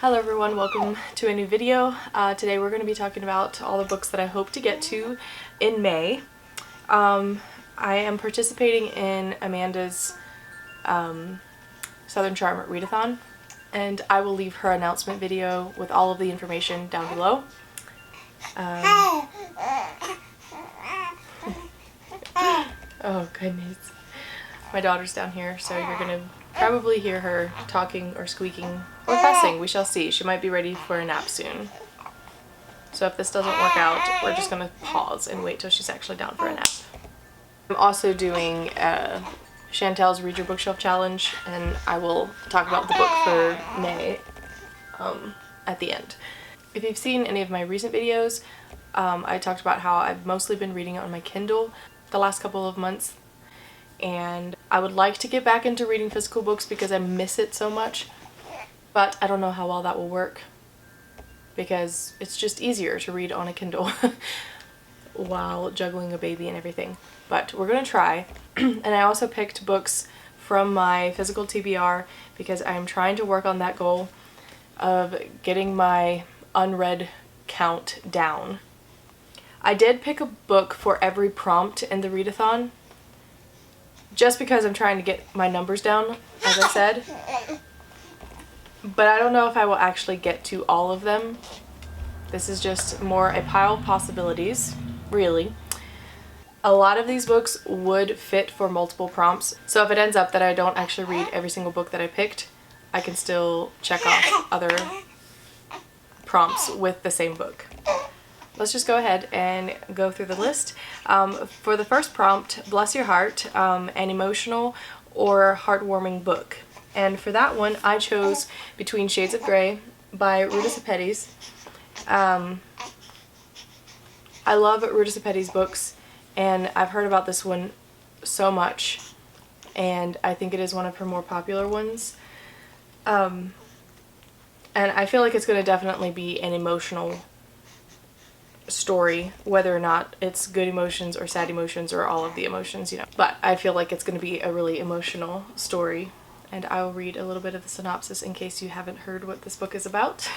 Hello everyone, welcome to a new video. Today we're going to be talking about all the books that I hope to get to in May. I am participating in Amanda's Southern Charm Readathon, and I will leave her announcement video with all of the information down below. Oh goodness. My daughter's down here, so you're going to probably hear her talking or squeaking or fussing. We shall see. She might be ready for a nap soon. So if this doesn't work out, we're just going to pause and wait till she's actually down for a nap. I'm also doing Chantel's Read Your Bookshelf Challenge, and I will talk about the book for May at the end. If you've seen any of my recent videos, I talked about how I've mostly been reading it on my Kindle the last couple of months. And I would like to get back into reading physical books because I miss it so much, but I don't know how well that will work because it's just easier to read on a Kindle while juggling a baby and everything. But we're gonna try. And I also picked books from my physical TBR because I'm trying to work on that goal of getting my unread count down. I did pick a book for every prompt in the readathon, just because I'm trying to get my numbers down, as I said. But I don't know if I will actually get to all of them. This is just more a pile of possibilities, really. A lot of these books would fit for multiple prompts, so if it ends up that I don't actually read every single book that I picked, I can still check off other prompts with the same book. Let's just go ahead and go through the list. For the first prompt, bless your heart, an emotional or heartwarming book. And for that one, I chose Between Shades of Grey by Ruta Sepetys. I love Ruta Sepetys books, and I've heard about this one so much, and I think it is one of her more popular ones. And I feel like it's going to definitely be an emotional story, whether or not it's good emotions or sad emotions or all of the emotions, you know. But I feel like it's going to be a really emotional story, and I will read a little bit of the synopsis in case you haven't heard what this book is about.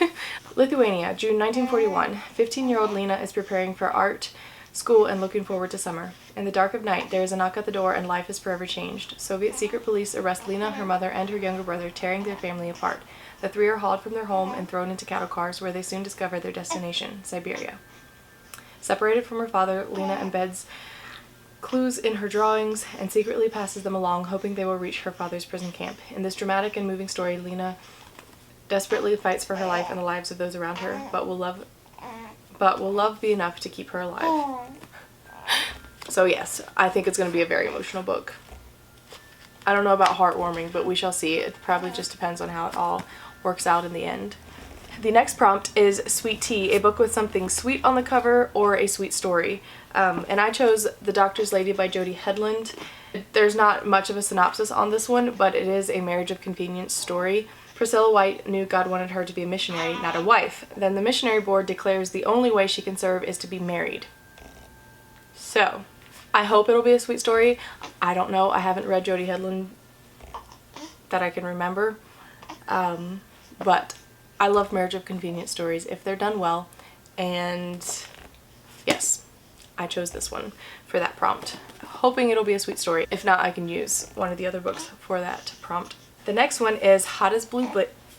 Lithuania, June 1941. 15-year-old Lena is preparing for art school and looking forward to summer. In the dark of night, there is a knock at the door and life is forever changed. Soviet secret police arrest Lena, her mother, and her younger brother, tearing their family apart. The three are hauled from their home and thrown into cattle cars where they soon discover their destination, Siberia. Separated from her father, Lena embeds clues in her drawings and secretly passes them along, hoping they will reach her father's prison camp. In this dramatic and moving story, Lena desperately fights for her life and the lives of those around her, but will love be enough to keep her alive. So yes, I think it's going to be a very emotional book. I don't know about heartwarming, but we shall see. It probably just depends on how it all works out in the end. The next prompt is Sweet Tea, a book with something sweet on the cover or a sweet story. And I chose The Doctor's Lady by Jody Hedlund. There's not much of a synopsis on this one, but it is a marriage of convenience story. Priscilla White knew God wanted her to be a missionary, not a wife. Then the missionary board declares the only way she can serve is to be married. So, I hope it'll be a sweet story. I don't know. I haven't read Jody Hedlund that I can remember. But I love marriage of convenience stories if they're done well, and yes, I chose this one for that prompt, hoping it'll be a sweet story. If not, I can use one of the other books for that prompt. The next one is Hot as Blue Blazes.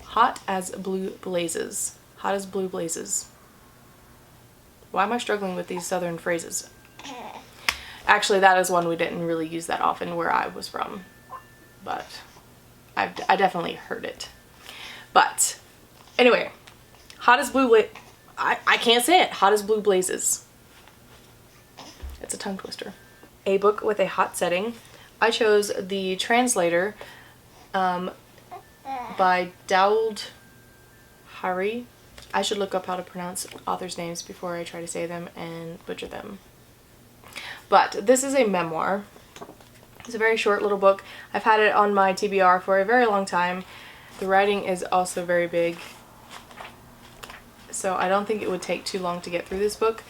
Hot as Blue Blazes. Why am I struggling with these southern phrases? Actually, that is one we didn't really use that often where I was from, but I definitely heard it. But anyway, Hot as Blue I can't say it. Hot as Blue Blazes. It's a tongue twister. A book with a hot setting. I chose The Translator by Daoud. I should look up how to pronounce authors' names before I try to say them and butcher them. But this is a memoir. It's a very short little book. I've had it on my TBR for a very long time. The writing is also very big, so I don't think it would take too long to get through this book,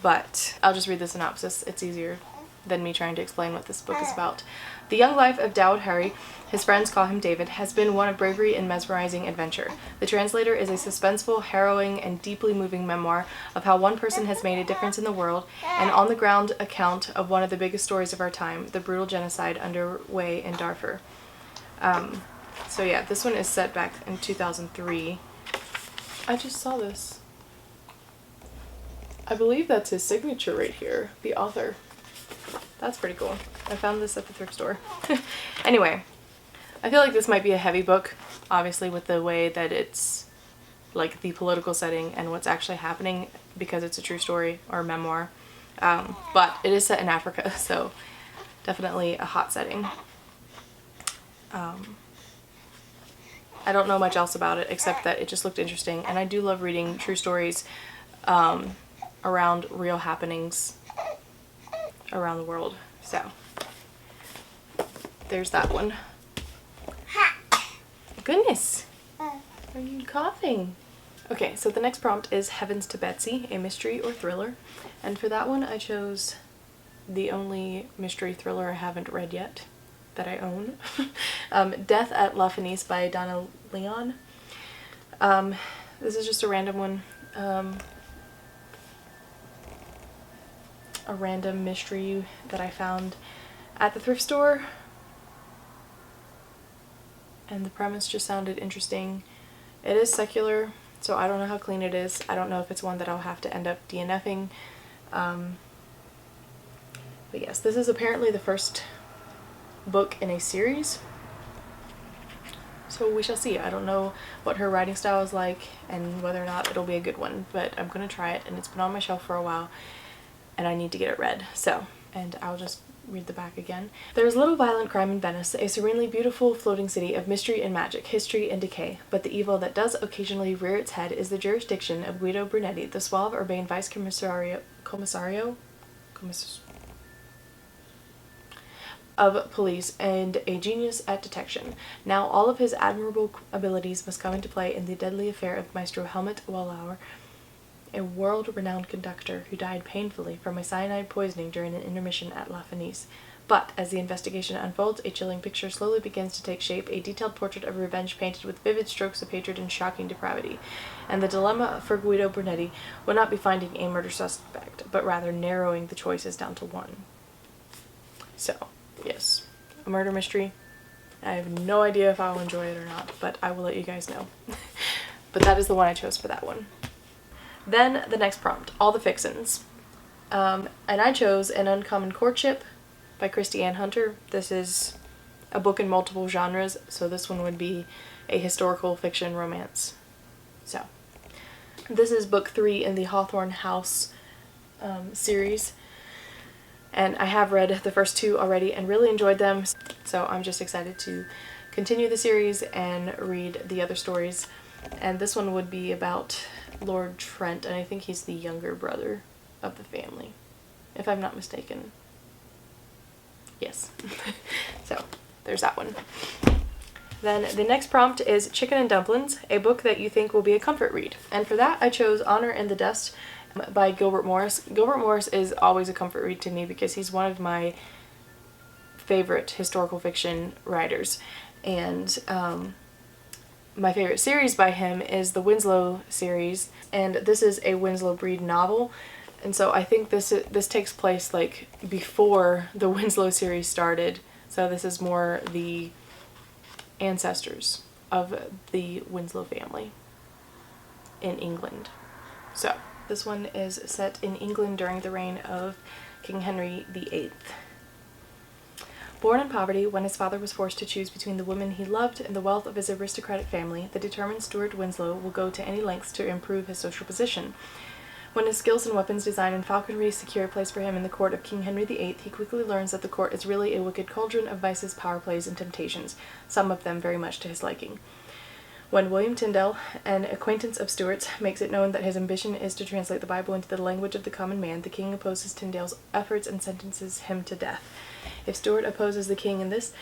but I'll just read the synopsis. It's easier than me trying to explain what this book is about. The young life of Daoud Harry, his friends call him David, has been one of bravery and mesmerizing adventure. The Translator is a suspenseful, harrowing, and deeply moving memoir of how one person has made a difference in the world, and on-the-ground account of one of the biggest stories of our time, the brutal genocide underway in Darfur. So yeah, this one is set back in 2003. I just saw this. I believe that's his signature right here, the author. That's pretty cool. I found this at the thrift store. Anyway, I feel like this might be a heavy book, obviously with the way that it's like the political setting and what's actually happening, because it's a true story or memoir. But it is set in Africa, so definitely a hot setting. I don't know much else about it except that it just looked interesting, and I do love reading true stories around real happenings around the world. So there's that one. Goodness, are you coughing? Okay, so the next prompt is Heavens to Betsy, a mystery or thriller, and for that one I chose the only mystery thriller I haven't read yet that I own. Death at La Fenice by Donna Leon. This is just a random one. A random mystery that I found at the thrift store, and the premise just sounded interesting. It is secular, so I don't know how clean it is. I don't know if it's one that I'll have to end up DNFing. But yes, this is apparently the first book in a series, so we shall see. I don't know what her writing style is like and whether or not it'll be a good one, but I'm gonna try it, and it's been on my shelf for a while and I need to get it read. So, and I'll just read the back again. There is little violent crime in Venice, a serenely beautiful floating city of mystery and magic, history and decay, but the evil that does occasionally rear its head is the jurisdiction of Guido Brunetti, the suave, urbane vice commissario of police and a genius at detection. Now all of his admirable abilities must come into play in the deadly affair of Maestro Helmut Wallauer, a world-renowned conductor who died painfully from a cyanide poisoning during an intermission at La Fenice. But as the investigation unfolds, a chilling picture slowly begins to take shape, a detailed portrait of revenge painted with vivid strokes of hatred and shocking depravity. And the dilemma for Guido Brunetti will not be finding a murder suspect, but rather narrowing the choices down to one. So, yes, a murder mystery. I have no idea if I'll enjoy it or not, but I will let you guys know. But that is the one I chose for that one. Then the next prompt, All the Fixins. And I chose An Uncommon Courtship by Kristy Ann Hunter. This is a book in multiple genres, so this one would be a historical fiction romance. So, this is book 3 in the Hawthorne House series. And I have read the first 2 already and really enjoyed them, so I'm just excited to continue the series and read the other stories. And this one would be about Lord Trent, and I think he's the younger brother of the family, if I'm not mistaken. Yes. So, there's that one. Then the next prompt is Chicken and Dumplings, a book that you think will be a comfort read. And for that, I chose Honor in the Dust by Gilbert Morris. Gilbert Morris is always a comfort read to me because he's one of my favorite historical fiction writers. And my favorite series by him is the Winslow series, and this is a Winslow Breed novel. And so I think this takes place like before the Winslow series started. So this is more the ancestors of the Winslow family in England. So this one is set in England during the reign of King Henry VIII. Born in poverty, when his father was forced to choose between the woman he loved and the wealth of his aristocratic family, the determined Stuart Winslow will go to any lengths to improve his social position. When his skills in weapons design and falconry secure a place for him in the court of King Henry VIII, he quickly learns that the court is really a wicked cauldron of vices, power plays, and temptations, some of them very much to his liking. When William Tyndale, an acquaintance of Stuart's, makes it known that his ambition is to translate the Bible into the language of the common man, the king opposes Tyndale's efforts and sentences him to death. If Stuart opposes the king in this,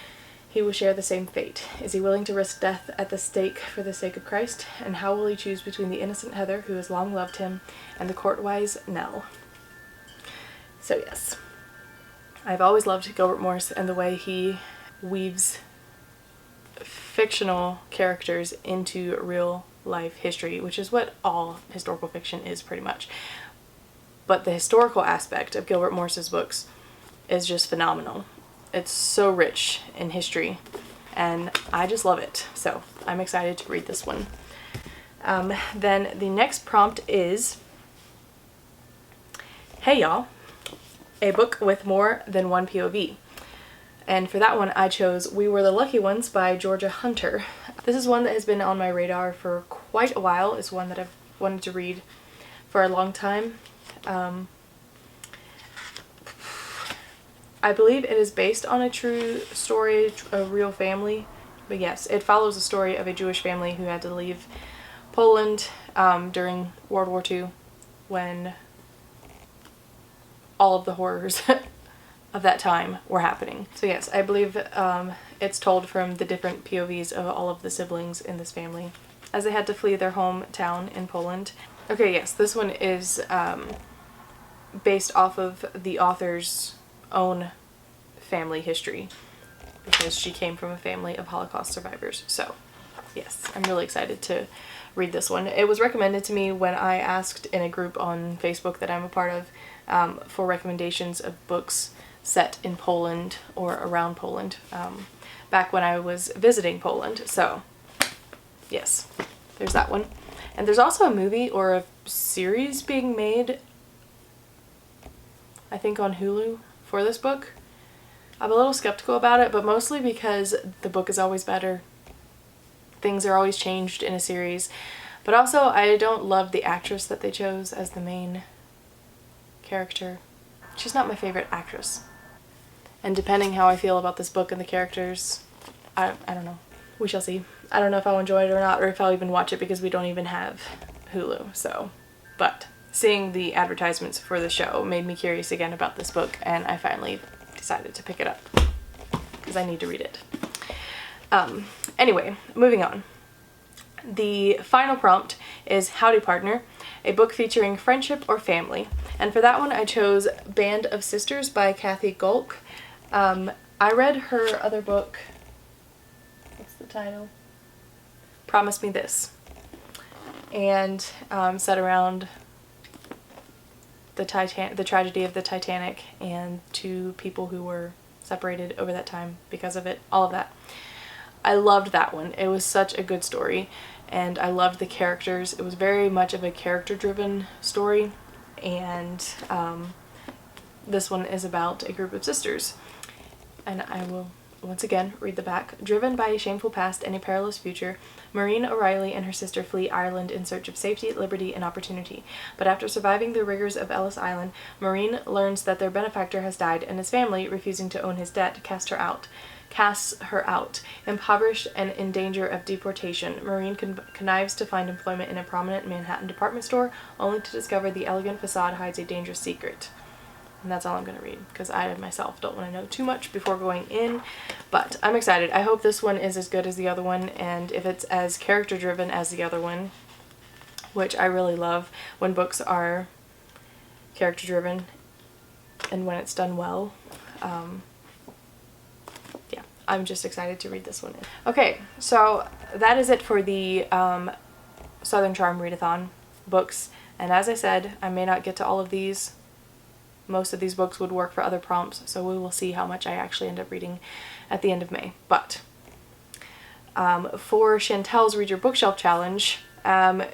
he will share the same fate. Is he willing to risk death at the stake for the sake of Christ? And how will he choose between the innocent Heather, who has long loved him, and the court-wise Nell? So yes, I've always loved Gilbert Morse and the way he weaves fictional characters into real life history, which is what all historical fiction is pretty much. But the historical aspect of Gilbert Morse's books is just phenomenal. It's so rich in history and I just love it. So I'm excited to read this one. Then the next prompt is, hey y'all, a book with more than one POV. And for that one I chose We Were the Lucky Ones by Georgia Hunter. This is one that has been on my radar for quite a while. It's one that I've wanted to read for a long time. I believe it is based on a true story, a real family. But yes, it follows the story of a Jewish family who had to leave Poland during World War II when all of the horrors of that time were happening. So yes, I believe it's told from the different POVs of all of the siblings in this family as they had to flee their hometown in Poland. Okay, yes, this one is based off of the author's own family history because she came from a family of Holocaust survivors. So yes, I'm really excited to read this one. It was recommended to me when I asked in a group on Facebook that I'm a part of for recommendations of books set in Poland or around Poland back when I was visiting Poland. So yes, there's that one. And there's also a movie or a series being made, I think on Hulu, for this book. I'm a little skeptical about it, but mostly because the book is always better. Things are always changed in a series. But also, I don't love the actress that they chose as the main character. She's not my favorite actress. And depending how I feel about this book and the characters, I don't know. We shall see. I don't know if I'll enjoy it or not, or if I'll even watch it because we don't even have Hulu, so. But seeing the advertisements for the show made me curious again about this book, and I finally decided to pick it up because I need to read it. Anyway, moving on. The final prompt is Howdy Partner, a book featuring friendship or family. And for that one I chose Band of Sisters by Cathy Gohlke. I read her other book, what's the title? Promise Me This. And set around the tragedy of the Titanic and two people who were separated over that time because of it, all of that. I loved that one. It was such a good story and I loved the characters. It was very much of a character-driven story, and this one is about a group of sisters. And I will once again read the back. Driven by a shameful past and a perilous future, Maureen O'Reilly and her sister flee Ireland in search of safety, liberty, and opportunity. But after surviving the rigors of Ellis Island, Maureen learns that their benefactor has died, and his family, refusing to own his debt, casts her out. Impoverished and in danger of deportation, Maureen connives to find employment in a prominent Manhattan department store, only to discover the elegant facade hides a dangerous secret. And that's all I'm going to read, because I myself don't want to know too much before going in, but I'm excited. I hope this one is as good as the other one, and if it's as character-driven as the other one, which I really love when books are character-driven and when it's done well. Yeah, I'm just excited to read this one. Okay, so that is it for the Southern Charm Readathon books, and as I said, I may not get to all of these. Most of these books would work for other prompts, so we will see how much I actually end up reading at the end of May. But for Chantel's Read Your Bookshelf Challenge, the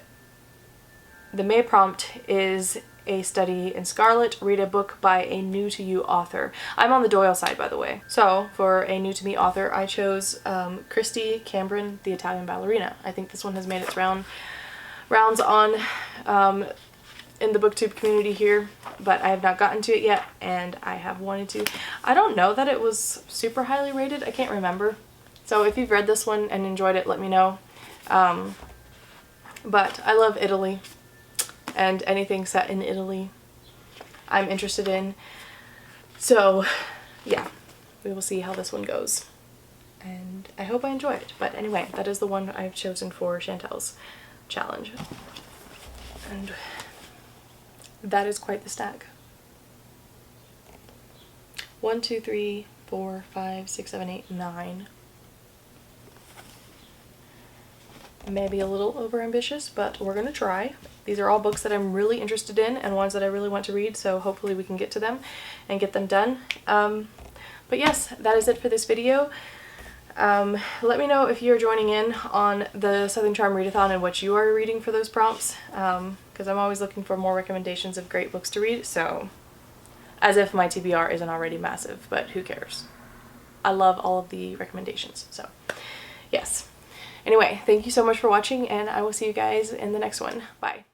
May prompt is a study in Scarlet, read a book by a new-to-you author. I'm on the Doyle side, by the way. So for a new-to-me author, I chose Kristy, Cambron, the Italian Ballerina. I think this one has made its rounds on in the booktube community here, but I have not gotten to it yet, and I have wanted to. I don't know that it was super highly rated. I can't remember. So if you've read this one and enjoyed it, let me know. But I love Italy, and anything set in Italy I'm interested in. So yeah, we will see how this one goes. And I hope I enjoy it. But anyway, that is the one I've chosen for Chantel's challenge. And that is quite the stack. 1, 2, 3, 4, 5, 6, 7, 8, 9. Maybe a little overambitious, but we're gonna try. These are all books that I'm really interested in and ones that I really want to read, so hopefully we can get to them and get them done. But yes, that is it for this video. Let me know if you're joining in on the Southern Charm Readathon and what you are reading for those prompts, because I'm always looking for more recommendations of great books to read, so as if my TBR isn't already massive, but who cares? I love all of the recommendations, so yes. Anyway, thank you so much for watching, and I will see you guys in the next one. Bye.